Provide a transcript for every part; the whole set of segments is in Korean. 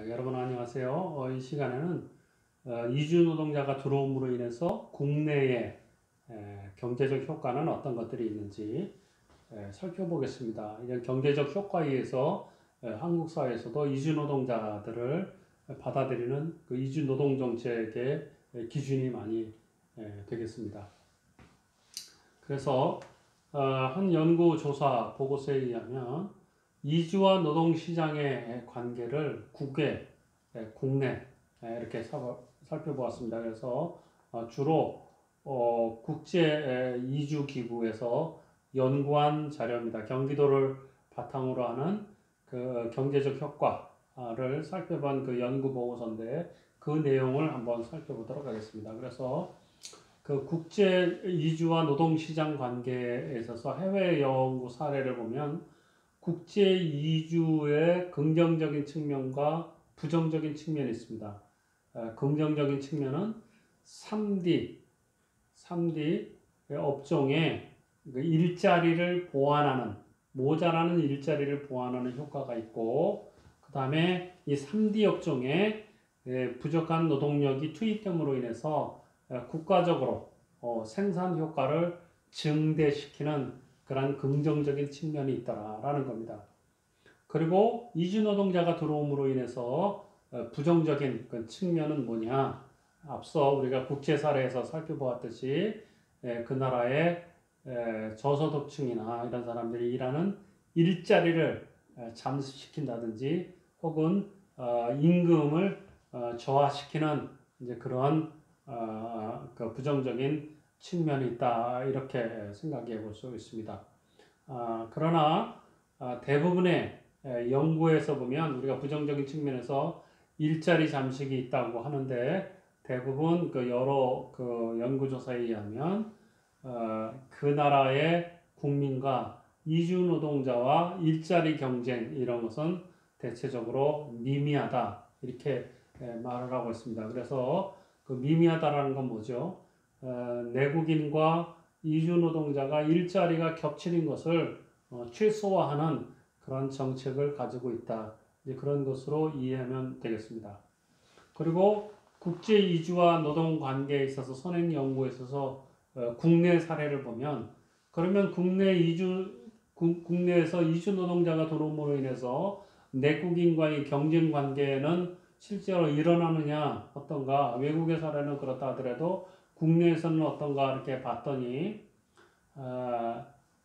여러분 안녕하세요. 이 시간에는 이주 노동자가 들어옴으로 인해서 국내의 경제적 효과는 어떤 것들이 있는지 살펴보겠습니다. 이런 경제적 효과에 의해서 한국 사회에서도 이주 노동자들을 받아들이는 그 이주 노동 정책의 기준이 많이 되겠습니다. 그래서 한 연구 조사 보고서에 의하면 이주와 노동시장의 관계를 국내 이렇게 살펴보았습니다. 그래서 주로 국제 이주 기구에서 연구한 자료입니다. 경기도를 바탕으로 하는 그 경제적 효과를 살펴본 그 연구 보고서인데 그 내용을 한번 살펴보도록 하겠습니다. 그래서 그 국제 이주와 노동시장 관계에 있어서 해외 연구 사례를 보면 국제 이주의 긍정적인 측면과 부정적인 측면이 있습니다. 긍정적인 측면은 3D 업종에 일자리를 보완하는, 모자라는 일자리를 보완하는 효과가 있고, 그 다음에 이 3D 업종에 부족한 노동력이 투입됨으로 인해서 국가적으로 생산 효과를 증대시키는 그런 긍정적인 측면이 있다라는 겁니다. 그리고 이주 노동자가 들어옴으로 인해서 부정적인 그 측면은 뭐냐? 앞서 우리가 국제 사례에서 살펴보았듯이 그 나라의 저소득층이나 이런 사람들이 일하는 일자리를 잠식시킨다든지 혹은 임금을 저하시키는 이제 그런 그 부정적인 측면이 있다 이렇게 생각해 볼 수 있습니다. 그러나 대부분의 연구에서 보면 우리가 부정적인 측면에서 일자리 잠식이 있다고 하는데 대부분 그 여러 그 연구조사에 의하면 그 나라의 국민과 이주 노동자와 일자리 경쟁 이런 것은 대체적으로 미미하다 이렇게 말을 하고 있습니다. 그래서 그 미미하다라는 건 뭐죠? 내국인과 이주 노동자가 일자리가 겹치는 것을 최소화하는 그런 정책을 가지고 있다. 이제 그런 것으로 이해하면 되겠습니다. 그리고 국제 이주와 노동 관계에 있어서 선행 연구에 있어서 국내 사례를 보면 그러면 국내에서 이주 노동자가 들어옴으로 인해서 내국인과의 경쟁 관계는 실제로 일어나느냐 어떤가 외국의 사례는 그렇다 하더라도 국내에서는 어떤가 이렇게 봤더니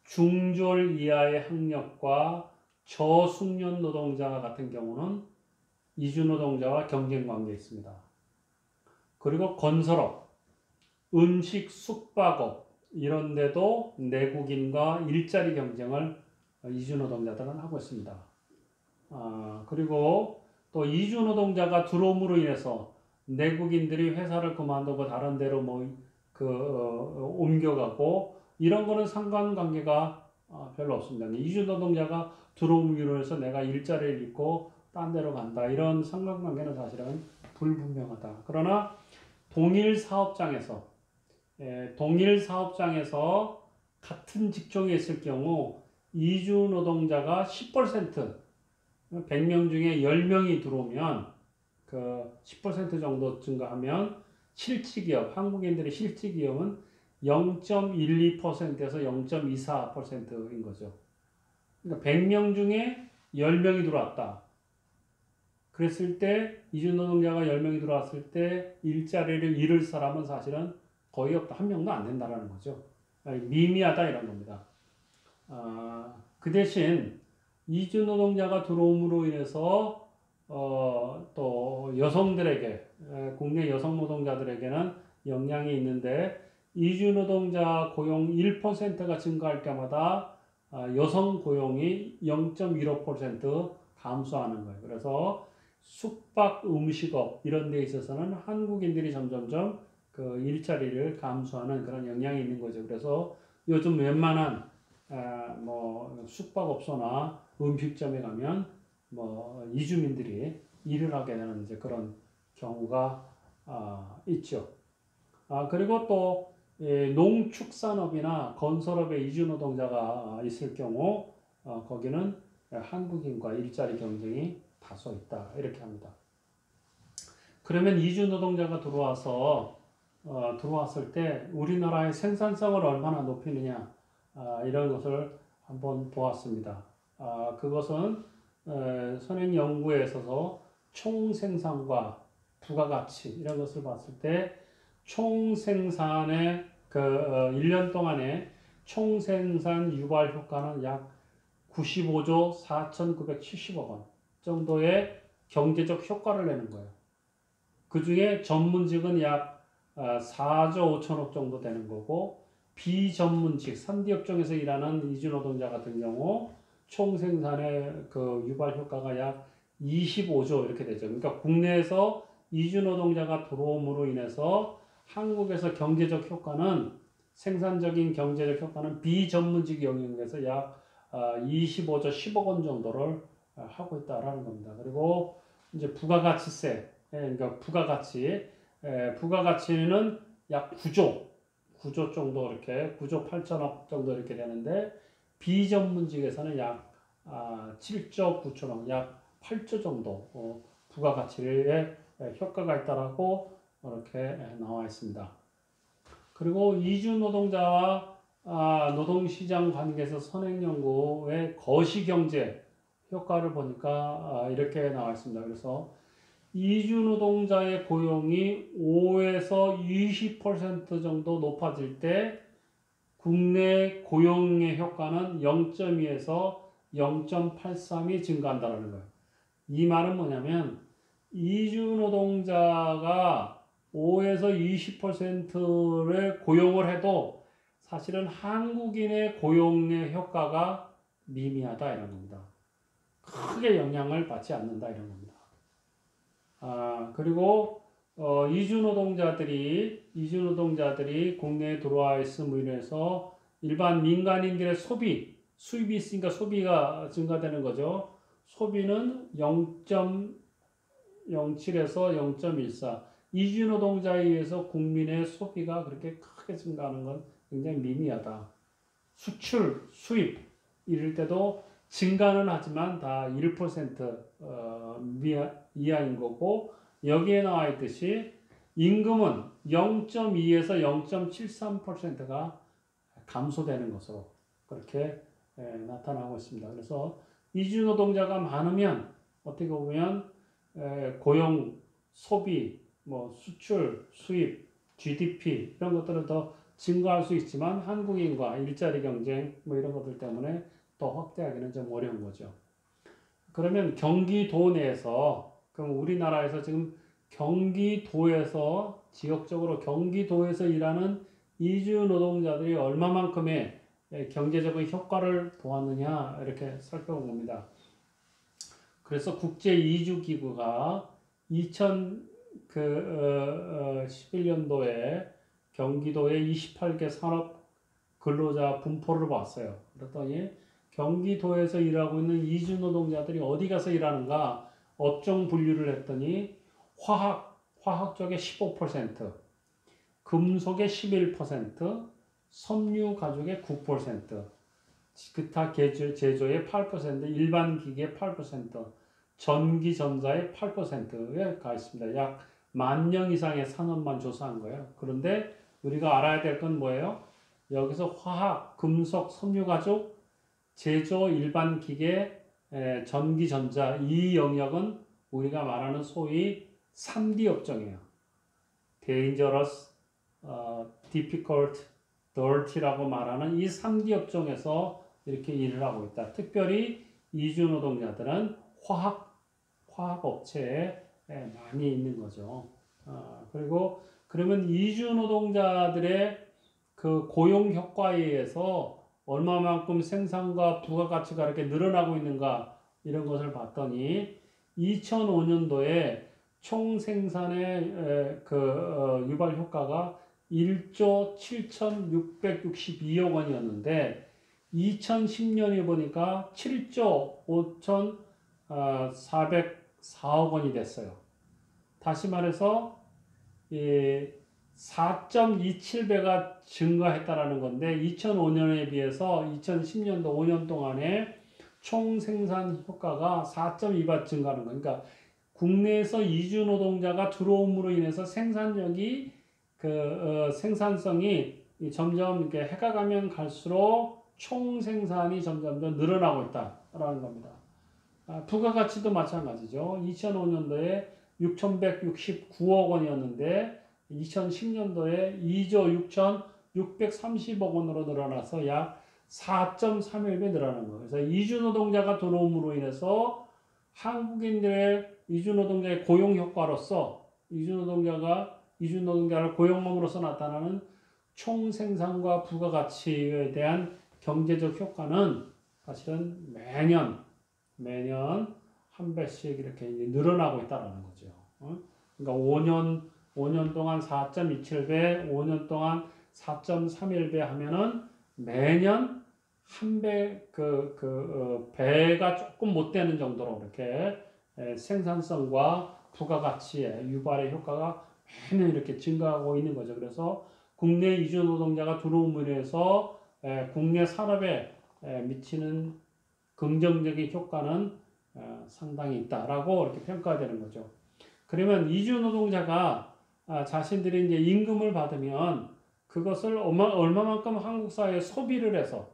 중졸 이하의 학력과 저숙련 노동자 같은 경우는 이주 노동자와 경쟁 관계에 있습니다. 그리고 건설업, 음식, 숙박업 이런 데도 내국인과 일자리 경쟁을 이주 노동자들은 하고 있습니다. 그리고 또 이주 노동자가 들어옴으로 인해서 내국인들이 회사를 그만두고 다른 데로 옮겨가고 이런 거는 상관관계가 별로 없습니다. 이주 노동자가 들어옴으로 해서 내가 일자리를 잃고 딴 데로 간다. 이런 상관관계는 사실은 불분명하다. 그러나 동일 사업장에서 같은 직종에 있을 경우 이주 노동자가 10% 100명 중에 10명이 들어오면 그 10% 정도 증가하면 실직기업, 한국인들의 실직기업은 0.12%에서 0.24%인 거죠. 그러니까 100명 중에 10명이 들어왔다. 그랬을 때 이주 노동자가 10명이 들어왔을 때 일자리를 잃을 사람은 사실은 거의 없다. 한 명도 안 된다라는 거죠. 미미하다 이런 겁니다. 그 대신 이주 노동자가 들어옴으로 인해서 또 여성들에게 국내 여성 노동자들에게는 영향이 있는데 이주 노동자 고용 1%가 증가할 때마다 여성 고용이 0.15% 감소하는 거예요. 그래서 숙박, 음식업 이런 데 있어서는 한국인들이 점점점 그 일자리를 감소하는 그런 영향이 있는 거죠. 그래서 요즘 웬만한 숙박업소나 음식점에 가면 이주민들이 일을 하게 되는 이제 그런 경우가 있죠. 그리고 또 농축산업이나 건설업에 이주 노동자가 있을 경우 거기는 한국인과 일자리 경쟁이 다소 있다 이렇게 합니다. 그러면 이주 노동자가 들어왔을 때 우리나라의 생산성을 얼마나 높이느냐 이런 것을 한번 보았습니다. 그것은 선행 연구에 있어서 총생산과 부가가치 이런 것을 봤을 때 총생산의 1년 동안의 총생산 유발 효과는 약 95조 4,970억 원 정도의 경제적 효과를 내는 거예요. 그 중에 전문직은 약 4조 5천억 정도 되는 거고, 비전문직 3D 업종에서 일하는 이주 노동자 같은 경우 총생산의 그 유발 효과가 약 25조 이렇게 되죠. 그러니까 국내에서 이주 노동자가 들어옴으로 인해서 한국에서 경제적 효과는, 생산적인 경제적 효과는 비전문직 영역에서 약 25조 10억 원 정도를 하고 있다라는 겁니다. 그리고 이제 부가가치세, 그러니까 부가가치는 약 9조 정도 이렇게 9조 8천억 정도 이렇게 되는데, 비전문직에서는 약 7조 9천억, 약 8조 정도 부가가치의 효과가 있다라고 이렇게 나와 있습니다. 그리고 이주 노동자와 노동시장 관계에서 선행연구의 거시경제 효과를 보니까 이렇게 나와 있습니다. 그래서 이주 노동자의 고용이 5에서 20% 정도 높아질 때 국내 고용의 효과는 0.2에서 0.83이 증가한다는 거예요. 이 말은 뭐냐면 이주 노동자가 5에서 20%를 고용을 해도 사실은 한국인의 고용의 효과가 미미하다 이런 겁니다. 크게 영향을 받지 않는다 이런 겁니다. 그리고 이주 노동자들이 국내에 들어와 있음으로 인해서 일반 민간인들의 수입이 있으니까 소비가 증가되는 거죠. 소비는 0.07에서 0.14. 이주 노동자에 의해서 국민의 소비가 그렇게 크게 증가하는 건 굉장히 미미하다. 수출, 수입 이럴 때도 증가는 하지만 다 1% 이하인 거고, 여기에 나와 있듯이 임금은 0.2에서 0.73%가 감소되는 것으로 그렇게 나타나고 있습니다. 그래서 이주 노동자가 많으면 어떻게 보면 고용, 소비, 수출, 수입, GDP 이런 것들은 더 증가할 수 있지만 한국인과 일자리 경쟁 이런 것들 때문에 더 확대하기는 좀 어려운 거죠. 그러면 경기도 내에서, 그럼 우리나라에서 지금 지역적으로 경기도에서 일하는 이주 노동자들이 얼마만큼의 경제적인 효과를 보았느냐 이렇게 살펴본 겁니다. 그래서 국제이주기구가 2011년도에 경기도의 28개 산업 근로자 분포를 봤어요. 그랬더니 경기도에서 일하고 있는 이주 노동자들이 어디 가서 일하는가 업종 분류를 했더니 화학 쪽에 15%, 금속의 11%, 섬유 가죽의 9%, 기타 제조의 8%, 일반 기계 8%, 전기 전자의 8%에 가 있습니다. 약 10,000명 이상의 산업만 조사한 거예요. 그런데 우리가 알아야 될 건 뭐예요? 여기서 화학, 금속, 섬유 가죽, 제조, 일반 기계, 전기 전자 이 영역은 우리가 말하는 소위 3D 업종이에요. Dangerous, difficult, dirty라고 말하는 이 3D 업종에서 이렇게 일을 하고 있다. 특별히 이주 노동자들은 화학 업체에 많이 있는 거죠. 그리고 그러면 이주 노동자들의 그 고용 효과에 의해서 얼마만큼 생산과 부가가치가 이렇게 늘어나고 있는가 이런 것을 봤더니 2005년도에 총 생산의 유발 효과가 1조 7,662억 원이었는데 2010년에 보니까 7조 5,404억 원이 됐어요. 다시 말해서 4.27배가 증가했다라는 건데 2005년에 비해서 2010년도 5년 동안에 총 생산 효과가 4.2배 증가하는 거니까 국내에서 이주 노동자가 들어옴으로 인해서 생산력이 생산성이 점점 이렇게 해가 가면 갈수록 총 생산이 점점 더 늘어나고 있다라는 겁니다. 부가가치도 마찬가지죠. 2005년도에 6,169억 원이었는데 2010년도에 2조 6,630억 원으로 늘어나서 약 4.31배 늘어난 거예요. 그래서 이주 노동자가 들어옴으로 인해서 한국인들의 이주 노동자의 고용 효과로서 이주 노동자를 고용함으로써 나타나는 총 생산과 부가가치에 대한 경제적 효과는 사실은 매년 한 배씩 이렇게 늘어나고 있다는 거죠. 그러니까 5년 동안 4.27배, 5년 동안 4.31배 하면은 매년 한 배, 배가 조금 못 되는 정도로 이렇게 생산성과 부가가치의 유발의 효과가 매년 이렇게 증가하고 있는 거죠. 그래서 국내 이주 노동자가 들어옴으로 해서 국내 산업에 미치는 긍정적인 효과는 상당히 있다라고 이렇게 평가되는 거죠. 그러면 이주 노동자가 자신들이 이제 임금을 받으면 그것을 얼마만큼 한국 사회에 소비를 해서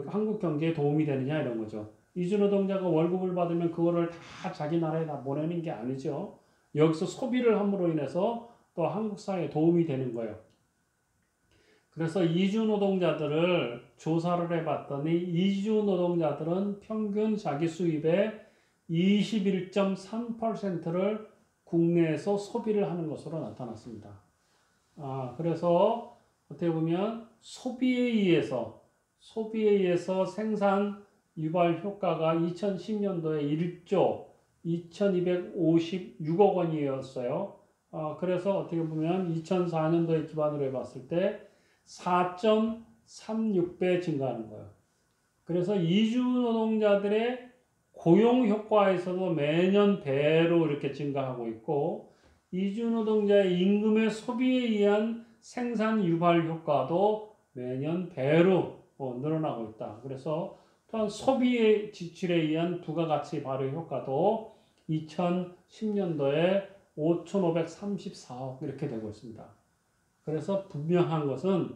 한국 경제에 도움이 되느냐 이런 거죠. 이주 노동자가 월급을 받으면 그거를 다 자기 나라에 다 보내는 게 아니죠. 여기서 소비를 함으로 인해서 또 한국 사회에 도움이 되는 거예요. 그래서 이주 노동자들을 조사를 해봤더니 이주 노동자들은 평균 자기 수입의 21.3%를 국내에서 소비를 하는 것으로 나타났습니다. 그래서 어떻게 보면 소비에 의해서 생산 유발 효과가 2010년도에 1조 2256억 원이었어요. 그래서 어떻게 보면 2004년도에 기반으로 해봤을 때 4.36배 증가하는 거예요. 그래서 이주 노동자들의 고용 효과에서도 매년 배로 이렇게 증가하고 있고, 이주 노동자의 임금의 소비에 의한 생산 유발 효과도 매년 배로 늘어나고 있다. 그래서 또한 소비의 지출에 의한 부가가치 발휘 효과도 2010년도에 5,534억 이렇게 되고 있습니다. 그래서 분명한 것은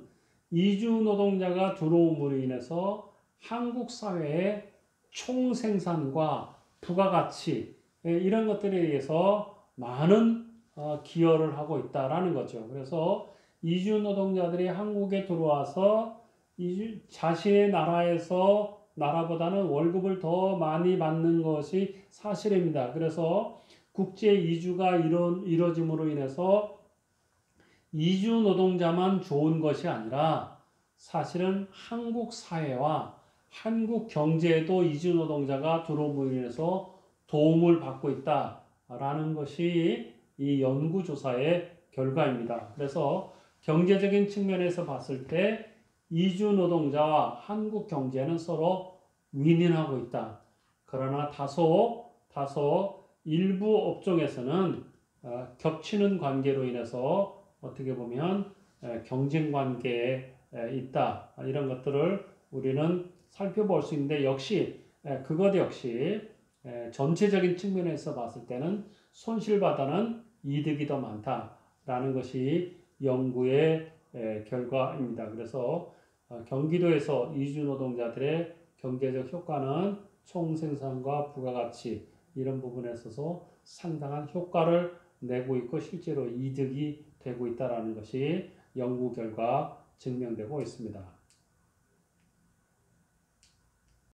이주 노동자가 들어옴으로 인해서 한국 사회의 총생산과 부가가치 이런 것들에 의해서 많은 기여를 하고 있다라는 거죠. 그래서 이주 노동자들이 한국에 들어와서 자신의 나라보다는 월급을 더 많이 받는 것이 사실입니다. 그래서 국제 이주가 이루어짐으로 인해서 이주 노동자만 좋은 것이 아니라 사실은 한국 사회와 한국 경제에도 이주 노동자가 들어옴으로 인해서 도움을 받고 있다라는 것이 이 연구조사의 결과입니다. 그래서 경제적인 측면에서 봤을 때 이주 노동자와 한국 경제는 서로 윈윈하고 있다. 그러나 다소 일부 업종에서는 겹치는 관계로 인해서 어떻게 보면 경쟁 관계에 있다. 이런 것들을 우리는 살펴볼 수 있는데 그것 역시 전체적인 측면에서 봤을 때는 손실보다는 이득이 더 많다라는 것이 연구의 결과입니다. 그래서 경기도에서 이주 노동자들의 경제적 효과는 총생산과 부가가치 이런 부분에 있어서 상당한 효과를 내고 있고 실제로 이득이 되고 있다는 것이 연구 결과 증명되고 있습니다.